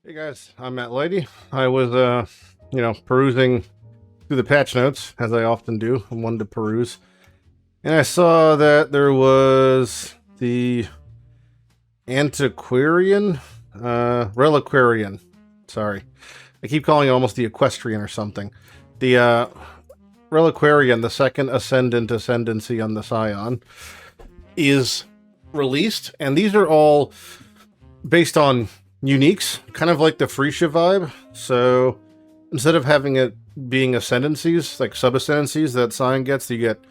Hey guys, I'm Matt Lighty. I was, perusing through the patch notes, as I often do. I wanted to peruse. And I saw that there was the Antiquarian, Reliquarian. Sorry. I keep calling it almost the Equestrian or something. The, Reliquarian, the second Ascendancy on the Scion, is released. And these are all based on uniques, kind of like the Freesia vibe. So instead of having it being ascendancies, like sub-ascendancies that Scion gets, you get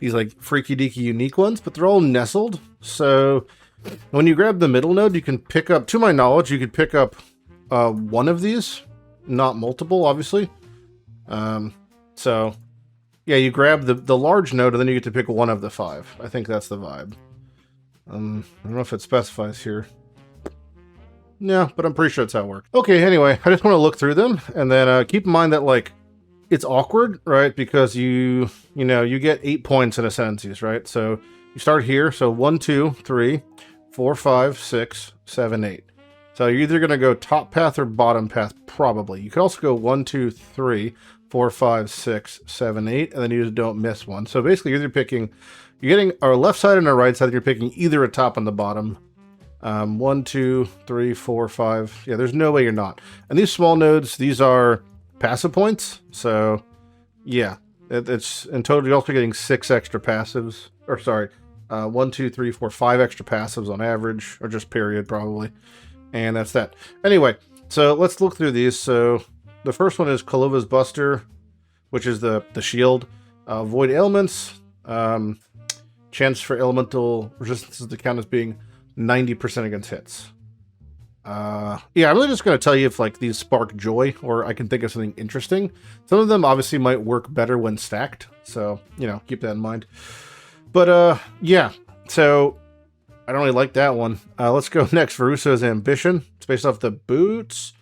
these like freaky deaky unique ones, but they're all nestled. So when you grab the middle node, you can pick up, to my knowledge, you could pick up one of these, not multiple, obviously. So yeah, you grab the large node and then you get to pick one of the 5. I think that's the vibe. I don't know if it specifies here. Yeah, but I'm pretty sure that's how it works. Okay, anyway, I just want to look through them, and then keep in mind that, like, it's awkward, right? Because you get 8 points in ascendancies, right? So you start here, so 1, 2, 3, 4, 5, 6, 7, 8. So you're either going to go top path or bottom path, probably. You could also go 1, 2, 3, 4, 5, 6, 7, 8, and then you just don't miss one. So basically, you're getting our left side and our right side, you're picking either a top and the bottom. 1, 2, 3, 4, 5. Yeah, there's no way you're not. And these small nodes, these are passive points. So, yeah, it's in total. You're also getting 6 extra passives. Or sorry, 1, 2, 3, 4, 5 extra passives on average, or just period probably. And that's that. Anyway, so let's look through these. So the first one is Kalova's Buster, which is the shield. Void ailments. Chance for elemental resistances to count as being 90% against hits. Yeah, I'm really just going to tell you if like these spark joy, or I can think of something interesting. Some of them obviously might work better when stacked, so keep that in mind. But yeah, so I don't really like that one. Let's go next. Veruso's Ambition. It's based off the boots.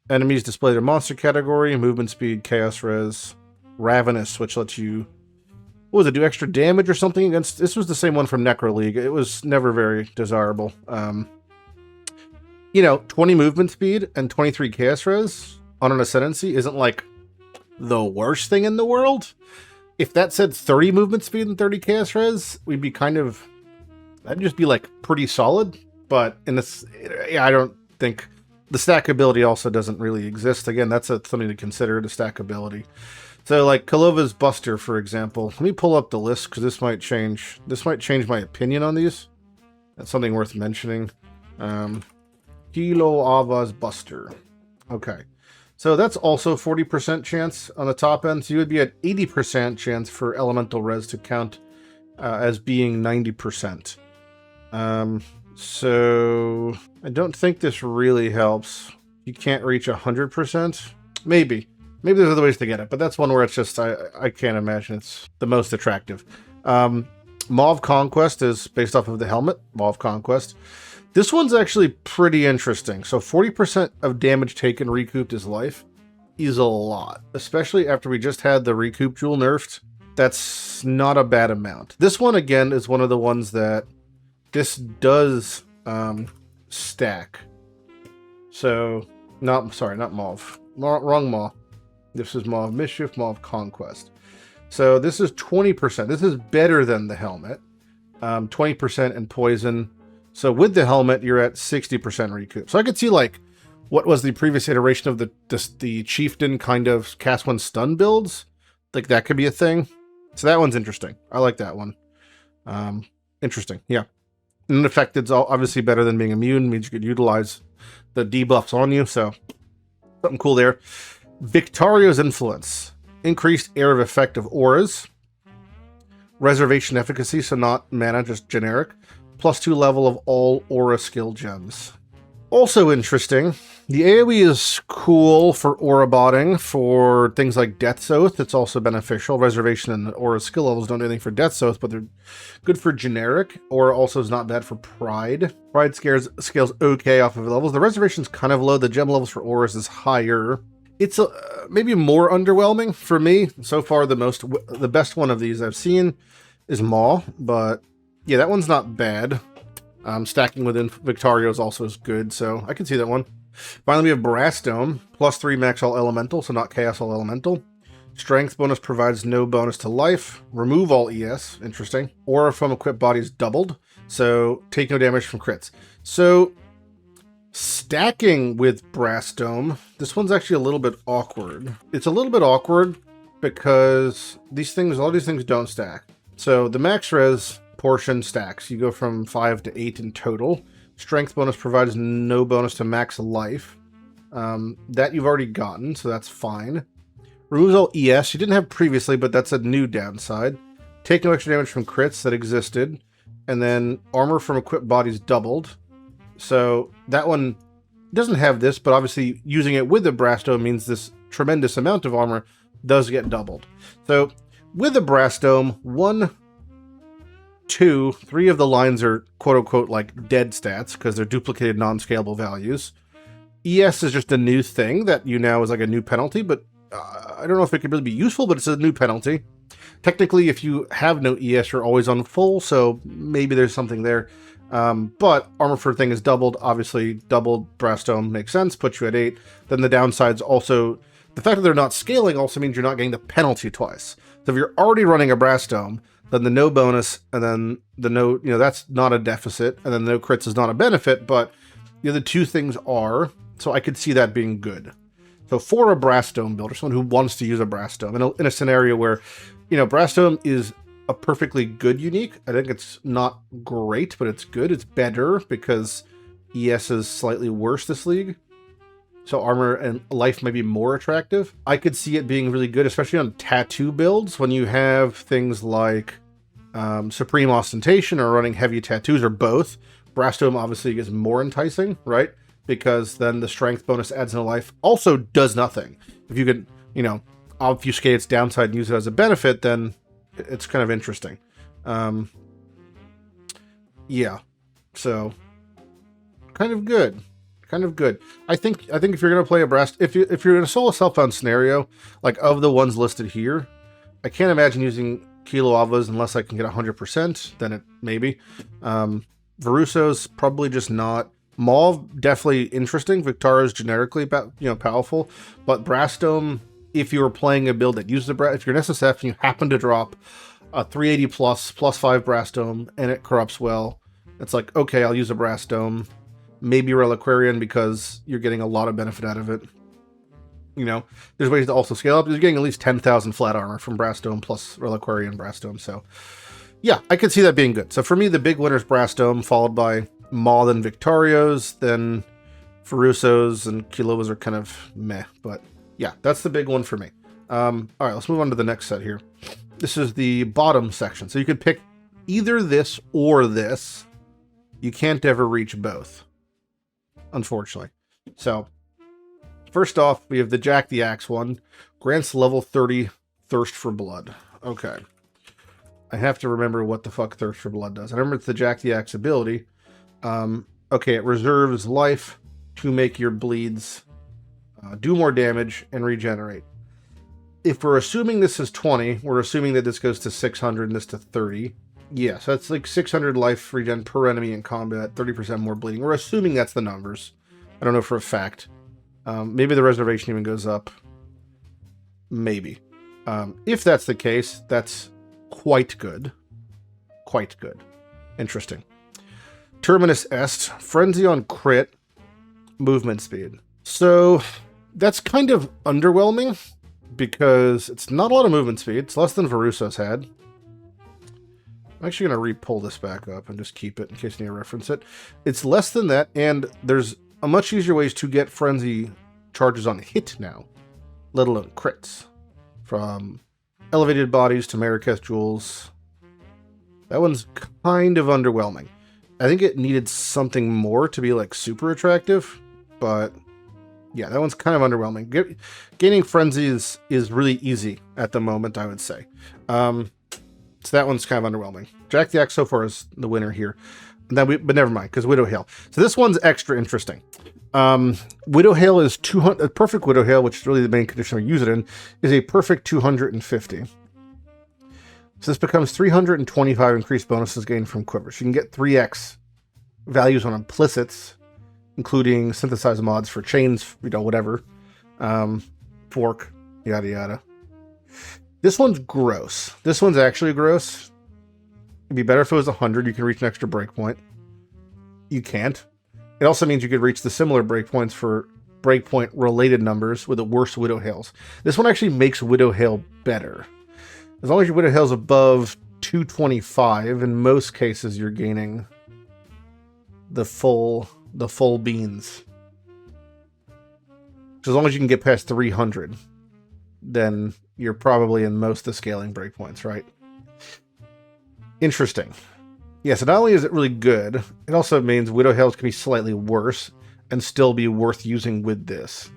Enemies display their monster category, movement speed, chaos res, ravenous, which lets you, what was it, do extra damage or something against... This was the same one from Necro League. It was never very desirable. 20 movement speed and 23 chaos res on an ascendancy isn't like the worst thing in the world. If that said 30 movement speed and 30 chaos res, we'd be kind of... That'd just be like pretty solid. But in this, yeah, I don't think... The stackability also doesn't really exist. Again, that's something to consider, the stackability. So, like, Kalova's Buster, for example. Let me pull up the list, because this might change my opinion on these. That's something worth mentioning. Kalova's Buster. Okay. So that's also 40% chance on the top end. So you would be at 80% chance for elemental res to count as being 90%. So I don't think this really helps. You can't reach 100%. Maybe there's other ways to get it, but that's one where it's just, I can't imagine it's the most attractive. Mauve Conquest is based off of the helmet, Mauve Conquest. This one's actually pretty interesting. So 40% of damage taken recouped as life is a lot, especially after we just had the recoup jewel nerfed. That's not a bad amount. This one, again, is one of the ones that this does stack. So, not Mauve. Wrong Mauve. This is Mauve Mischief, Mauve Conquest. So this is 20%. This is better than the helmet. 20% in poison. So with the helmet, you're at 60% recoup. So I could see like what was the previous iteration of the Chieftain kind of cast one stun builds. Like that could be a thing. So that one's interesting. I like that one. Interesting. Yeah. And affected's obviously better than being immune. Means you could utilize the debuffs on you. So something cool there. Victario's Influence. Increased area of effect of auras. Reservation efficacy, so not mana, just generic. +2 level of all aura skill gems. Also interesting, the AoE is cool for aura botting, for things like Death's Oath. It's also beneficial. Reservation and aura skill levels don't do anything for Death's Oath, but they're good for generic. Aura also is not bad for Pride. Pride scales okay off of levels. The reservation's kind of low. The gem levels for auras is higher. It's maybe more underwhelming for me. So far, the best one of these I've seen is Maw, but yeah, that one's not bad. Stacking within Victario's also is good, so I can see that one. Finally, we have Brass Dome, +3 max all elemental, so not chaos all elemental. Strength bonus provides no bonus to life. Remove all ES, interesting. Aura from equipped bodies doubled, so take no damage from crits. So, stacking with Brass Dome, this one's actually a little bit awkward. It's a little bit awkward because a lot of these things don't stack. So the max res portion stacks. You go from 5 to 8 in total. Strength bonus provides no bonus to max life. That you've already gotten, so that's fine. Removes all ES. You didn't have previously, but that's a new downside. Take no extra damage from crits that existed. And then armor from equipped bodies doubled. So that one doesn't have this, but obviously using it with the Brass Dome means this tremendous amount of armor does get doubled. So with the Brass Dome, 1, 2, 3 of the lines are quote-unquote like dead stats because they're duplicated non-scalable values. ES is just a new thing that now is like a new penalty, but I don't know if it could really be useful, but it's a new penalty. Technically, if you have no ES, you're always on full, so maybe there's something there. But armor for thing is doubled. Obviously, doubled Brass Dome makes sense, puts you at 8. Then the downsides also, the fact that they're not scaling also means you're not getting the penalty twice. So if you're already running a Brass Dome, then the no bonus, and then the no, that's not a deficit, and then no crits is not a benefit, but the other two things are, so I could see that being good. So for a Brass Dome builder, someone who wants to use a Brass Dome, in a scenario where, Brass Dome is a perfectly good unique. I think it's not great, but it's good. It's better because ES is slightly worse this league. So armor and life may be more attractive. I could see it being really good, especially on tattoo builds when you have things like Supreme Ostentation or running heavy tattoos or both. Brass Dome obviously is more enticing, right? Because then the strength bonus adds no life also does nothing. If you could, obfuscate its downside and use it as a benefit, then it's kind of interesting. Yeah. So kind of good. I think if you're gonna play a Brass, if you're in a solo self-found scenario, like of the ones listed here, I can't imagine using Kilo Avas unless I can get 100%. Then it maybe. Veruso's probably just not. Mauve definitely interesting. Victara's generically powerful, but Brass Dome, if you were playing a build that uses the Brass, if you're an SSF and you happen to drop a 380 +5 Brass Dome and it corrupts well, it's like, okay, I'll use a Brass Dome. Maybe Reliquarian because you're getting a lot of benefit out of it. There's ways to also scale up. You're getting at least 10,000 flat armor from Brass Dome plus Reliquarian Brass Dome. So yeah, I could see that being good. So for me, the big winner is Brass Dome, followed by Maw and Victario's, then Veruso's and Kilovas are kind of meh. But yeah, that's the big one for me. All right, let's move on to the next set here. This is the bottom section. So you could pick either this or this. You can't ever reach both, unfortunately. So first off, we have the Jack the Axe one. Grants level 30 Thirst for Blood. Okay. I have to remember what the fuck Thirst for Blood does. I remember it's the Jack the Axe ability. Okay, it reserves life to make your bleeds do more damage and regenerate. If we're assuming this is 20, we're assuming that this goes to 600 and this to 30. Yes, that's like 600 life regen per enemy in combat, 30% more bleeding. We're assuming that's the numbers. I don't know for a fact. Maybe the reservation even goes up. Maybe. If that's the case, that's quite good. Quite good. Interesting. Terminus Est, Frenzy on crit, movement speed. So that's kind of underwhelming because it's not a lot of movement speed. It's less than Veruso's had. I'm actually going to re-pull this back up and just keep it in case you need to reference it. It's less than that, and there's a much easier ways to get Frenzy charges on hit now, let alone crits. From Elevated Bodies to Marrakech Jewels. That one's kind of underwhelming. I think it needed something more to be like super attractive, but yeah, that one's kind of underwhelming. Gaining Frenzy is really easy at the moment, I would say. So that one's kind of underwhelming. Jack the Axe so far is the winner here. But never mind, because Widow Hail. So this one's extra interesting. Widow Hail is 200. A perfect Widow Hail, which is really the main condition we use it in, is a perfect 250. So this becomes 325 increased bonuses gained from quivers. You can get 3x values on implicits including synthesized mods for chains, you know, whatever. Fork, yada yada. This one's gross. This one's actually gross. It'd be better if it was 100. You can reach an extra breakpoint. You can't. It also means you could reach the similar breakpoints for breakpoint related numbers with the worst Widow Hails. This one actually makes Widow Hail better. As long as your Widow Hail's above 225, in most cases you're gaining the full beans. So as long as you can get past 300, then you're probably in most of the scaling breakpoints, right? Interesting. Yeah, so not only is it really good, it also means Widow Hails can be slightly worse and still be worth using with this.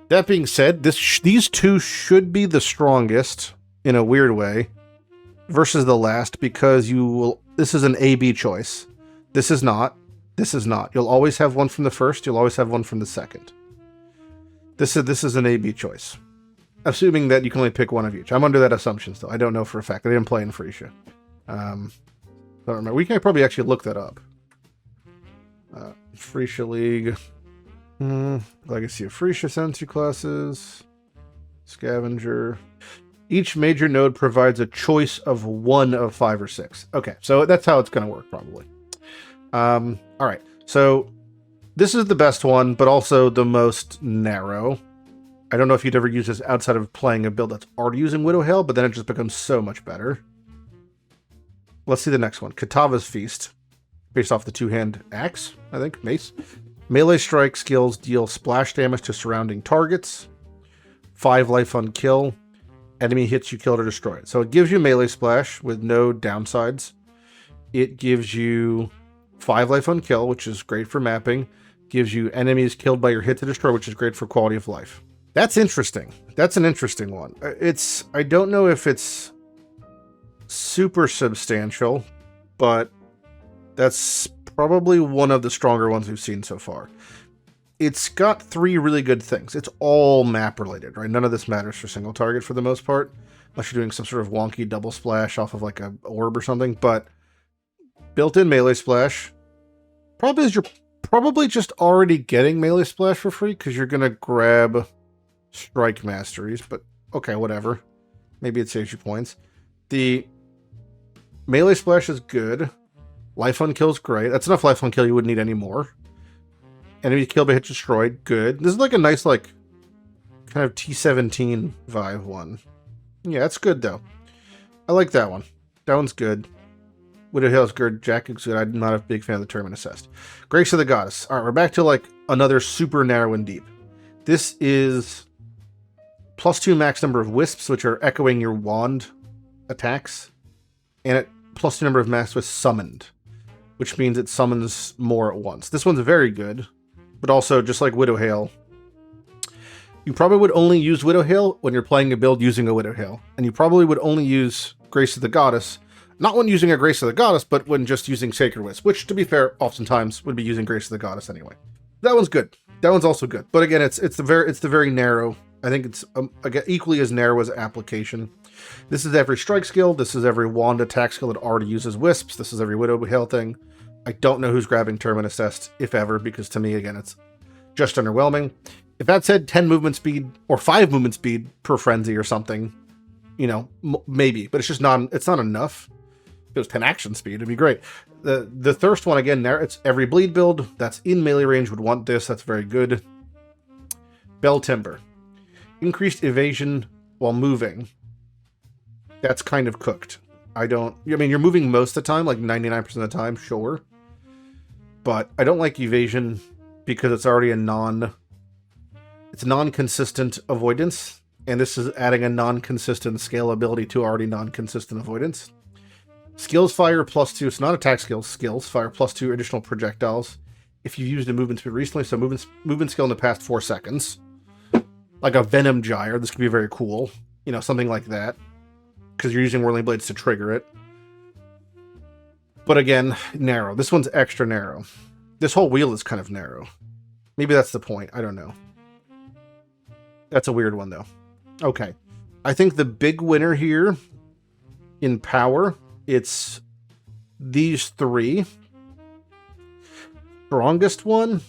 That being said, these two should be the strongest, in a weird way, versus the last, because this is an A-B choice. This is not. This is not. You'll always have one from the first, you'll always have one from the second. This is an A-B choice. Assuming that you can only pick one of each. I'm under that assumption still. I don't know for a fact. I didn't play in Freesia. I don't remember. We can probably actually look that up. Freesia League. Legacy of Freesia Ascendancy classes. Scavenger. Each major node provides a choice of one of 5 or 6. Okay, so that's how it's going to work, probably. Alright, so this is the best one, but also the most narrow. I don't know if you'd ever use this outside of playing a build that's already using Widow Hail, but then it just becomes so much better. Let's see the next one. Katava's Feast. Based off the two-hand axe, I think. Mace. Melee strike skills deal splash damage to surrounding targets. 5 life on kill. Enemy hits you, kill it, or destroy it. So it gives you melee splash with no downsides. It gives you 5 life on kill, which is great for mapping. Gives you enemies killed by your hit to destroy, which is great for quality of life. That's interesting. That's an interesting one. I don't know if it's super substantial, but that's probably one of the stronger ones we've seen so far. It's got 3 really good things. It's all map related, right? None of this matters for single target for the most part, unless you're doing some sort of wonky double splash off of like a orb or something. But built-in melee splash, problem is you're probably just already getting melee splash for free because you're gonna grab strike masteries. But okay, whatever. Maybe it saves you points. The melee splash is good. Life on kill is great. That's enough life on kill. You wouldn't need any more. Enemy killed by hit destroyed. Good. This is like a nice, like, kind of T17 vibe one. Yeah, that's good, though. I like that one. That one's good. Widow Hail's good. Jack is good. I'm not a big fan of the Tournament Assist. Grace of the Goddess. All right, we're back to, like, another super narrow and deep. This is +2 max number of wisps, which are echoing your wand attacks. And it +2 number of max wisps summoned, which means it summons more at once. This one's very good. But also, just like Widow Hail, you probably would only use Widow Hail when you're playing a build using a Widow Hail. And you probably would only use Grace of the Goddess, not when using a Grace of the Goddess, but when just using Sacred Wisp, which, to be fair, oftentimes would be using Grace of the Goddess anyway. That one's good. That one's also good. But again, it's the very narrow. I think it's again, equally as narrow as application. This is every strike skill. This is every wand attack skill that already uses Wisps. This is every Widow Hail thing. I don't know who's grabbing Tournament Assist, if ever, because to me, again, it's just underwhelming. If that said 10 movement speed or 5 movement speed per frenzy or something, you know, maybe, but it's not enough. If it was 10 action speed, it'd be great. The Thirst one, again, there, it's every bleed build that's in melee range would want this. That's very good. Bell Timber. Increased evasion while moving. That's kind of cooked. I mean, you're moving most of the time, like 99% of the time, sure. But I don't like evasion because it's already it's non-consistent avoidance. And this is adding a non-consistent scalability to already non-consistent avoidance. Skills fire +2. It's not attack skills. Skills fire +2 additional projectiles if you've used a movement speed recently. So movement skill in the past 4 seconds. Like a Venom Gyre. This could be very cool. You know, something like that. Because you're using Whirling Blades to trigger it. But again, narrow. This one's extra narrow. This whole wheel is kind of narrow. Maybe that's the point. I don't know. That's a weird one, though. Okay. I think the big winner here in power, it's these 3. Strongest one,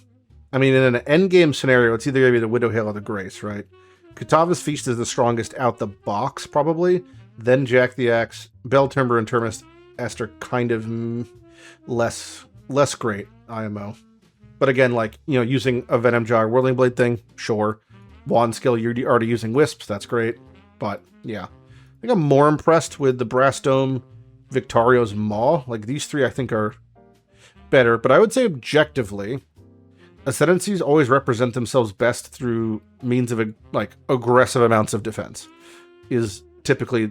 I mean, in an endgame scenario, it's either going to be the Widow Hail or the Grace, right? Kutava's Feast is the strongest out the box, probably. Then Jack the Axe, Bell Timber, and Terminus Esther kind of less great IMO. But again, like, you know, using a Venom Jar Whirling Blade thing, sure. Wand skill, you're already using Wisps, that's great. But, yeah. I think I'm more impressed with the Brass Dome, Victario's Maw. Like, these three I think are better. But I would say objectively, Ascendancies always represent themselves best through means of, like, aggressive amounts of defense. Is typically,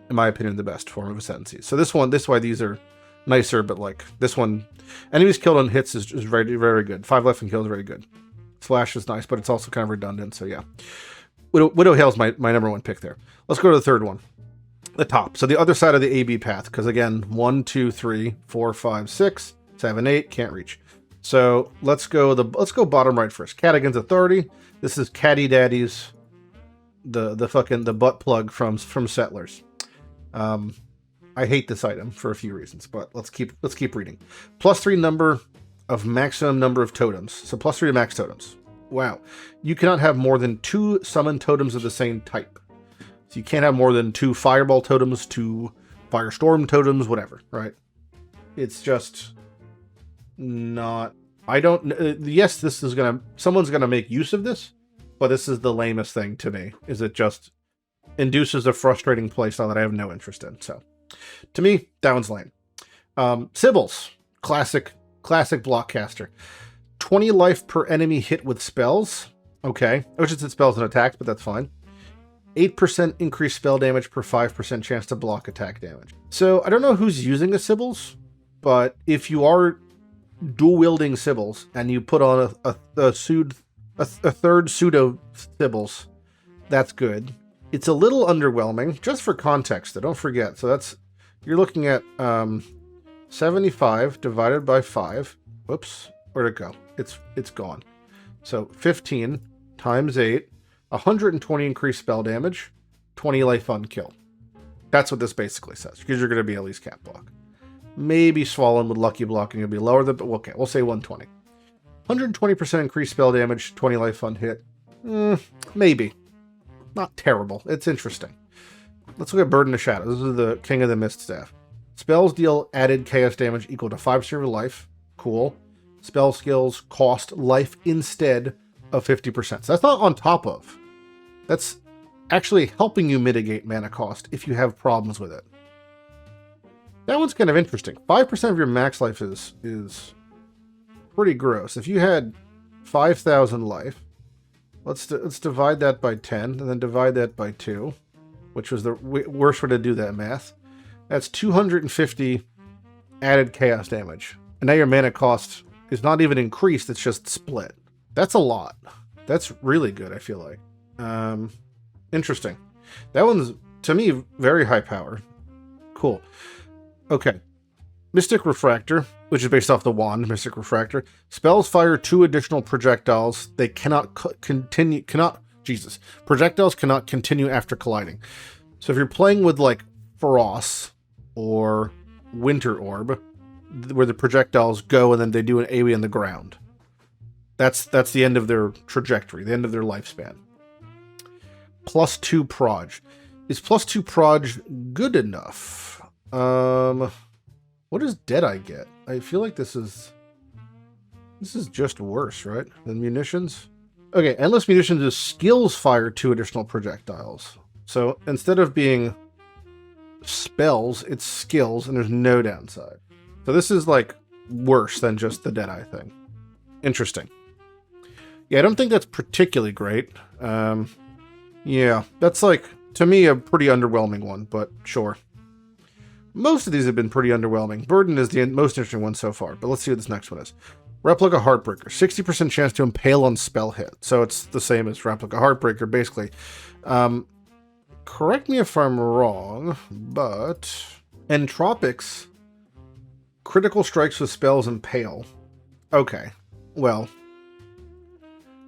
in my opinion, the best form of Ascendancy. So this why these are nicer, but like, this one, enemies killed on hits is very, very good. 5 left and kill is very good. Slash is nice, but it's also kind of redundant, so yeah. Widow Hail is my number one pick there. Let's go to the third one. The top. So the other side of the AB path, because again, 1, 2, 3, 4, 5, 6, 7, 8, can't reach. So let's go bottom right first. Cadigan's Authority. This is Caddy Daddy's the butt plug from Settlers. I hate this item for a few reasons, but let's keep reading. +3 number of maximum number of totems. So +3 to max totems. Wow. You cannot have more than 2 summon totems of the same type. So you can't have more than 2 Fireball totems, 2 Firestorm totems, whatever, right? It's just not... I don't... yes, this is gonna... Someone's gonna make use of this, but this is the lamest thing to me, is it just induces a frustrating playstyle that I have no interest in, so... To me, that one's lame. Sybils. Classic blockcaster. 20 life per enemy hit with spells. Okay. I wish it said spells and attacks, but that's fine. 8% increased spell damage per 5% chance to block attack damage. So, I don't know who's using a Sybils, but if you are dual-wielding Sybils, and you put on a third pseudo Sybils, that's good. It's a little underwhelming, just for context, though, don't forget. So that's, you're looking at 75 divided by 5. Whoops, where'd it go? It's gone. So 15 times 8, 120 increased spell damage, 20 life on kill. That's what this basically says, because you're going to be at least cap block. Maybe Swollen with lucky blocking will be lower than, but okay, we'll say 120. 120% increased spell damage, 20 life on hit. Maybe. Not terrible. It's interesting. Let's look at Burden of Shadow. This is the King of the Mist staff. Spells deal added chaos damage equal to 5% of life. Cool. Spell skills cost life instead of 50%. So that's not on top of. That's actually helping you mitigate mana cost if you have problems with it. That one's kind of interesting. 5% of your max life is pretty gross. If you had 5,000 life, let's divide that by 10, and then divide that by 2, which was the worst way to do that math. That's 250 added chaos damage. And now your mana cost is not even increased, it's just split. That's a lot. That's really good, I feel like. Interesting. That one's, to me, very high power. Cool. Okay. Mystic Refractor, which is based off the wand, Mystic Refractor. Spells fire 2 additional projectiles. They cannot projectiles cannot continue after colliding. So if you're playing with, like, Feross or Winter Orb, where the projectiles go and then they do an AoE on the ground, that's the end of their trajectory, the end of their lifespan. +2 proj. Is +2 proj good enough? What does Deadeye get? I feel like this is just worse, right? Than munitions? Okay, Endless Munitions is skills fire 2 additional projectiles. So instead of being spells, it's skills, and there's no downside. So this is like worse than just the Deadeye thing. Interesting. Yeah, I don't think that's particularly great. Yeah, that's like, to me, a pretty underwhelming one, but sure. Most of these have been pretty underwhelming. Burden is the most interesting one so far, but let's see what this next one is. Replica Heartbreaker. 60% chance to impale on spell hit. So it's the same as Replica Heartbreaker, basically. Correct me if I'm wrong, but Entropics, critical strikes with spells impale. Okay, well,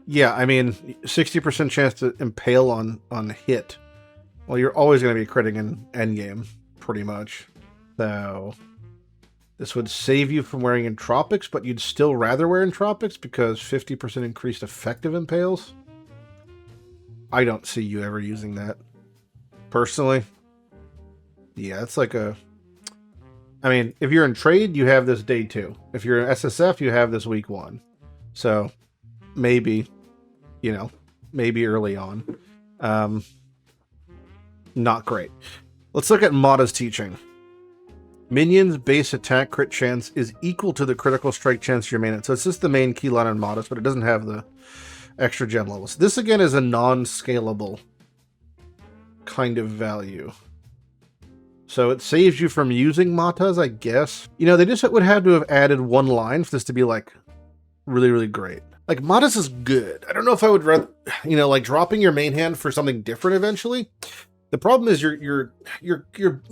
yeah, I mean, 60% chance to impale on hit. Well, you're always going to be critting in endgame, pretty much. So, This would save you from wearing Entropics, but you'd still rather wear Entropics because 50% increased effective impales. I don't see you ever using that. Personally. Yeah, it's like a... I mean, if you're in trade, you have this day 2. If you're in SSF, you have this week 1. So, maybe, you know, maybe early on. Not great. Let's look at Mata's teaching. Minions' base attack crit chance is equal to the critical strike chance of your main. So it's just the main keyline on Mata's, but it doesn't have the extra gem levels. This, again, is a non-scalable kind of value. So it saves you from using Matas, I guess. You know, they just would have to have added one line for this to be, like, really, really great. Like, Matas is good. I don't know if I would rather, you know, like, dropping your main hand for something different eventually. The problem is you're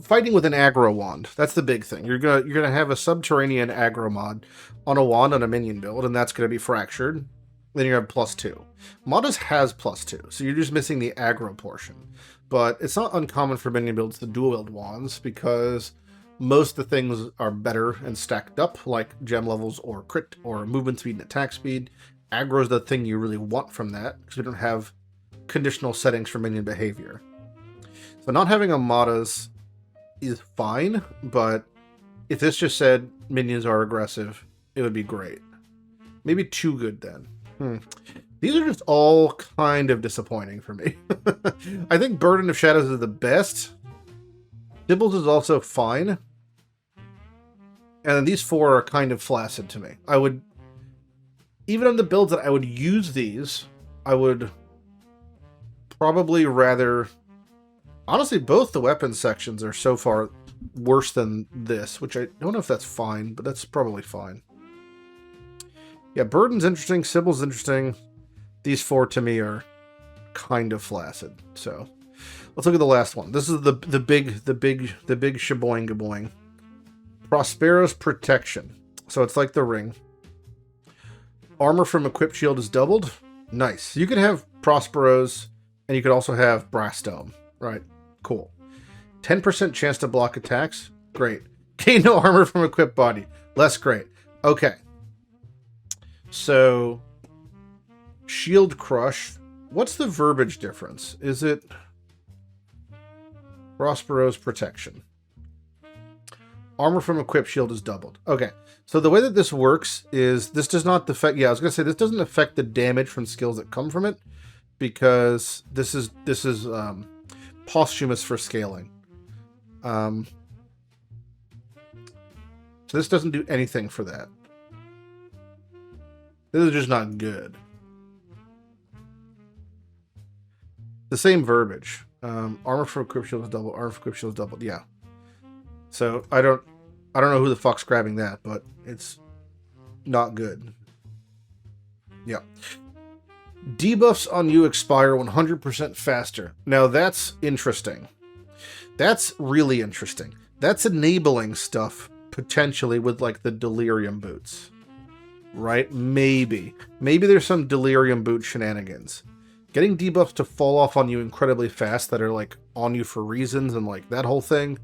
fighting with an aggro wand. That's the big thing. You're gonna have a subterranean aggro mod on a wand on a minion build, and that's gonna be fractured. Then you have +2. Matas has +2, so you're just missing the aggro portion. But it's not uncommon for minion builds to dual wield wands because most of the things are better and stacked up, like gem levels or crit or movement speed and attack speed. Aggro is the thing you really want from that because we don't have conditional settings for minion behavior. So not having a Matas is fine, but if this just said minions are aggressive, it would be great. Maybe too good then. These are just all kind of disappointing for me. I think Burden of Shadows is the best. Dibbles is also fine. And then these 4 are kind of flaccid to me. I would, even on the builds that I would use these, I would probably rather... Honestly, both the weapon sections are so far worse than this, which I don't know if that's fine, but that's probably fine. Yeah, Burden's interesting, Sibyl's interesting. These 4 to me are kind of flaccid. So let's look at the last one. This is the big shaboing gaboing. Prospero's Protection. So it's like the ring. Armor from equipped shield is doubled. Nice. You can have Prospero's, and you could also have Brass Dome. Right. Cool. 10% chance to block attacks. Great. Gain no armor from equipped body. Less great. Okay. So, Shield Crush. What's the verbiage difference? Is it Prospero's Protection? Armor from equipped shield is doubled. Okay. So the way that this works is this does not affect... Yeah, I was going to say this doesn't affect the damage from skills that come from it because this is posthumous for scaling. So this doesn't do anything for that. This is just not good. The same verbiage. Armor for equipped shield is doubled. Armor for equipped shield is doubled. Yeah. So I don't know who the fuck's grabbing that, but it's not good. Yeah. Debuffs on you expire 100% faster. Now that's interesting. That's really interesting. That's enabling stuff, potentially, with like the Delirium boots. Right? Maybe. Maybe there's some Delirium boot shenanigans. Getting debuffs to fall off on you incredibly fast that are like on you for reasons and like that whole thing.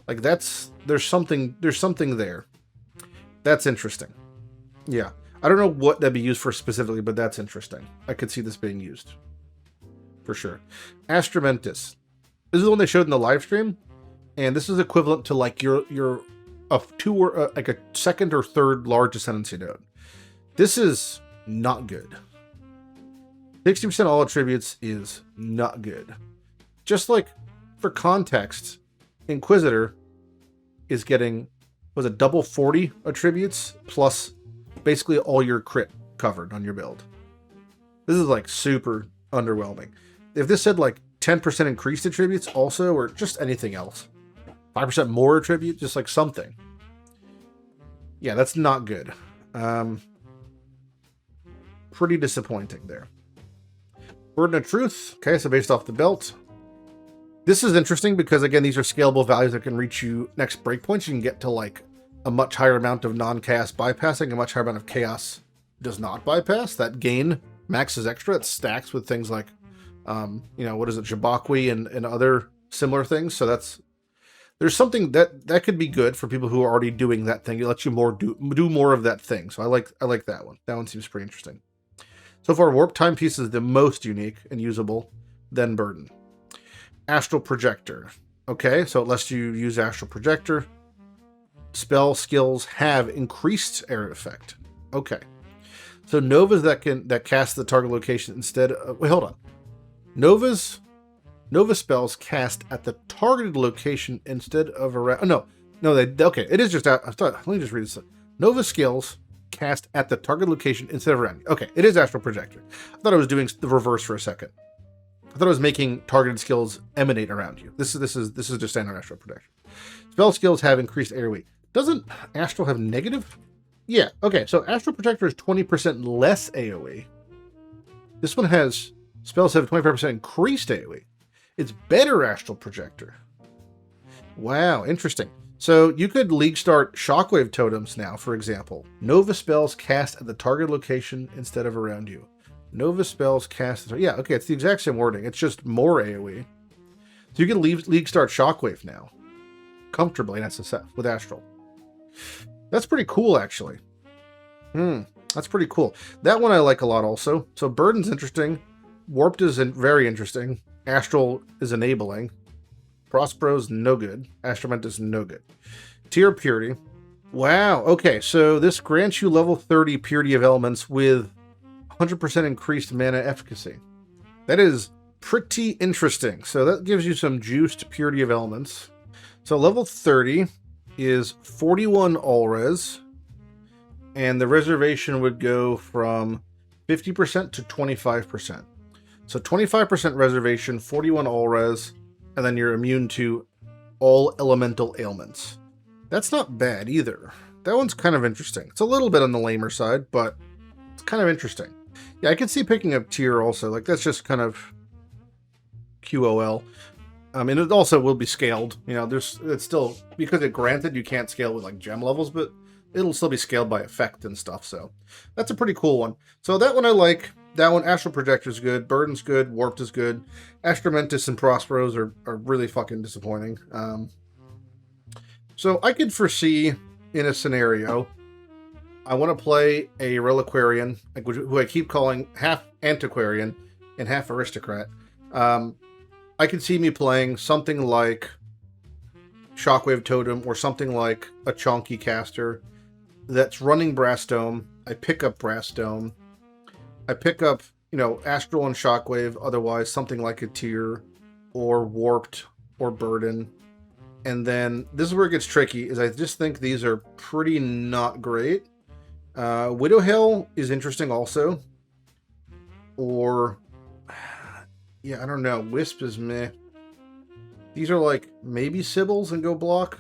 Like there's something there. That's interesting. Yeah. I don't know what that'd be used for specifically, but that's interesting. I could see this being used. For sure. Astramentus. This is the one they showed in the live stream. And this is equivalent to like your like a second or third large ascendancy node. This is not good. 60% all attributes is not good. Just like for context, Inquisitor is getting, was it double 40 attributes plus basically all your crit covered on your build. This is like super underwhelming. If this said like 10% increased attributes also, or just anything else, 5% more attribute, just like something. Yeah, that's not good. Pretty disappointing there. Burden of Truth. Okay, so based off the belt. This is interesting because, again, these are scalable values that can reach you next breakpoints. You can get to like a much higher amount of non-chaos bypassing, a much higher amount of chaos does not bypass. That gain maxes extra. It stacks with things like, you know, what is it, Jabakwi and other similar things. So there's something that could be good for people who are already doing that thing. It lets you do more of that thing. So I like that one. That one seems pretty interesting. So far, Warp Timepiece is the most unique and usable, then Burden. Astral Projector. Okay, so it lets you use Astral Projector. Spell skills have increased area effect. Okay. So Novas that cast the target location instead of... Wait, hold on. Nova spells cast at the targeted location instead of around... Oh, no, okay, it is just... let me just read this. Nova skills cast at the target location instead of around. Okay, it is Astral Projector. I thought I was doing the reverse for a second. I thought I was making targeted skills emanate around you. This is just standard Astral Projector. Spell skills have increased AoE. Doesn't Astral have negative? Yeah, okay, so Astral Projector is 20% less AoE. This one has spells have 25% increased AoE. It's better Astral Projector. Wow, interesting. So you could League Start Shockwave Totems now, for example. Nova spells cast at the target location instead of around you. Nova spells cast... Yeah, okay, it's the exact same wording. It's just more AoE. So you can League Start Shockwave now. Comfortably in SSF with Astral. That's pretty cool, actually. That's pretty cool. That one I like a lot also. So Burden's interesting. Warped is very interesting. Astral is enabling. Prospero's no good. Astrament is no good. Tier Purity. Wow. Okay, so this grants you level 30 Purity of Elements with 100% increased mana efficacy. That is pretty interesting. So that gives you some juiced Purity of Elements. So level 30 is 41 all res. And the reservation would go from 50% to 25%. So 25% reservation, 41 all res, and then you're immune to all elemental ailments. That's not bad either. That one's kind of interesting. It's a little bit on the lamer side, but it's kind of interesting. Yeah, I could see picking up tier also. Like, that's just kind of QOL. I mean, it also will be scaled. You know, it's still, because it granted you can't scale with like gem levels, but it'll still be scaled by effect and stuff. So that's a pretty cool one. So that one I like. That one, Astral Projector is good. Burden's good. Warped is good. Astramentus and Prosperos are really fucking disappointing. So I could foresee in a scenario, I want to play a Reliquarian, like, who I keep calling half Antiquarian and half Aristocrat. I could see me playing something like Shockwave Totem or something like a Chonky Caster that's running Brass Dome. I pick up Brass Dome. I pick up, you know, Astral and Shockwave, otherwise something like a Tier or Warped or Burden. And then this is where it gets tricky, is I just think these are pretty not great. Widowhail is interesting also. Or, yeah, I don't know. Wisp is meh. These are like maybe Sybils and go block.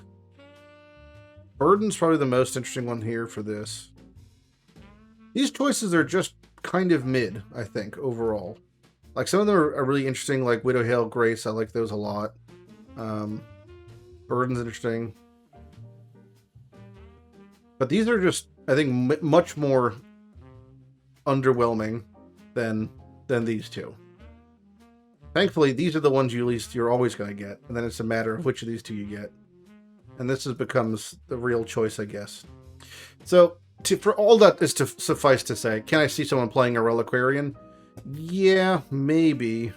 Burden's probably the most interesting one here for this. These choices are just kind of mid, I think, overall. Like, some of them are really interesting, like Widowhail, Grace. I like those a lot. Burden's interesting. But these are just, I think, much more underwhelming than these two. Thankfully, these are the ones you're always going to get, and then it's a matter of which of these two you get. And this becomes the real choice, I guess. So, for all that is to suffice to say, can I see someone playing a Reliquarian? Yeah, maybe.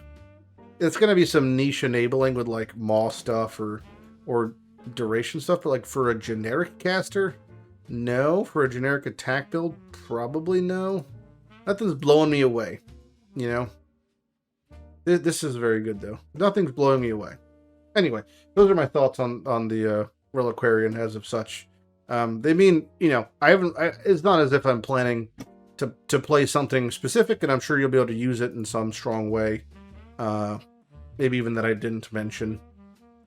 It's going to be some niche enabling with like Maw stuff or duration stuff, but like for a generic caster, no. For a generic attack build, probably no. Nothing's blowing me away, you know? This is very good, though. Nothing's blowing me away. Anyway, those are my thoughts on the Reliquarian as of such. They mean, you know, it's not as if I'm planning to play something specific, and I'm sure you'll be able to use it in some strong way. Maybe even that I didn't mention.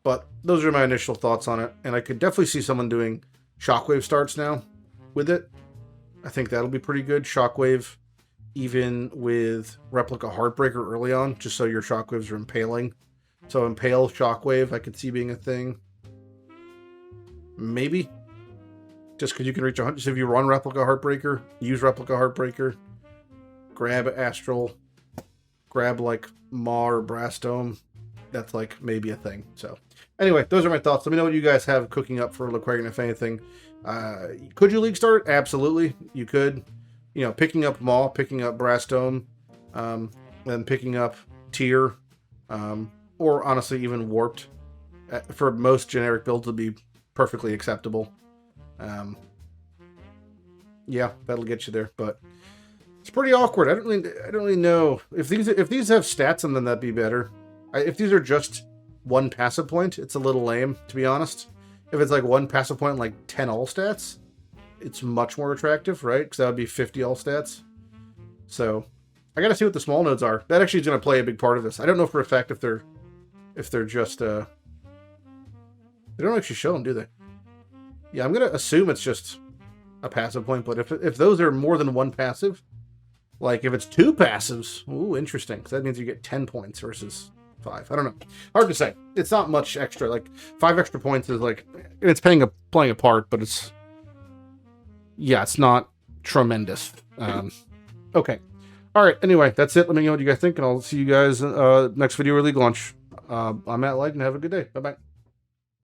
But those are my initial thoughts on it, and I could definitely see someone doing Shockwave starts now with it. I think that'll be pretty good. Shockwave, even with Replica Heartbreaker early on, just so your Shockwaves are impaling. So Impale Shockwave, I could see being a thing. Maybe. Just because you can reach 100. So if you run Replica Heartbreaker, use Replica Heartbreaker, grab Astral, grab like Maw or Brass Dome, that's like maybe a thing. So anyway, those are my thoughts. Let me know what you guys have cooking up for Reliquarian, if anything. Could you league start? Absolutely, you could. You know, picking up Maw, picking up Brass Dome, and picking up Tier, or honestly even Warped, for most generic builds would be perfectly acceptable. Yeah, that'll get you there, but it's pretty awkward. I don't really know if these have stats on them, that'd be better. If these are just one passive point, it's a little lame, to be honest. If it's like one passive point and like 10 all stats, it's much more attractive, right? Because that would be 50 all stats. So I gotta see what the small nodes are. That actually is gonna play a big part of this. I don't know for a fact if they're just they don't actually show them, do they? Yeah, I'm gonna assume it's just a passive point, but if those are more than one passive, like if it's 2 passives, ooh, interesting. Because that means you get 10 points versus 5. I don't know. Hard to say. It's not much extra. Like 5 extra points is like, it's playing a part, but it's, yeah, it's not tremendous. Okay. All right. Anyway, that's it. Let me know what you guys think, and I'll see you guys next video or league launch. I'm Matt Lighty, and have a good day. Bye bye.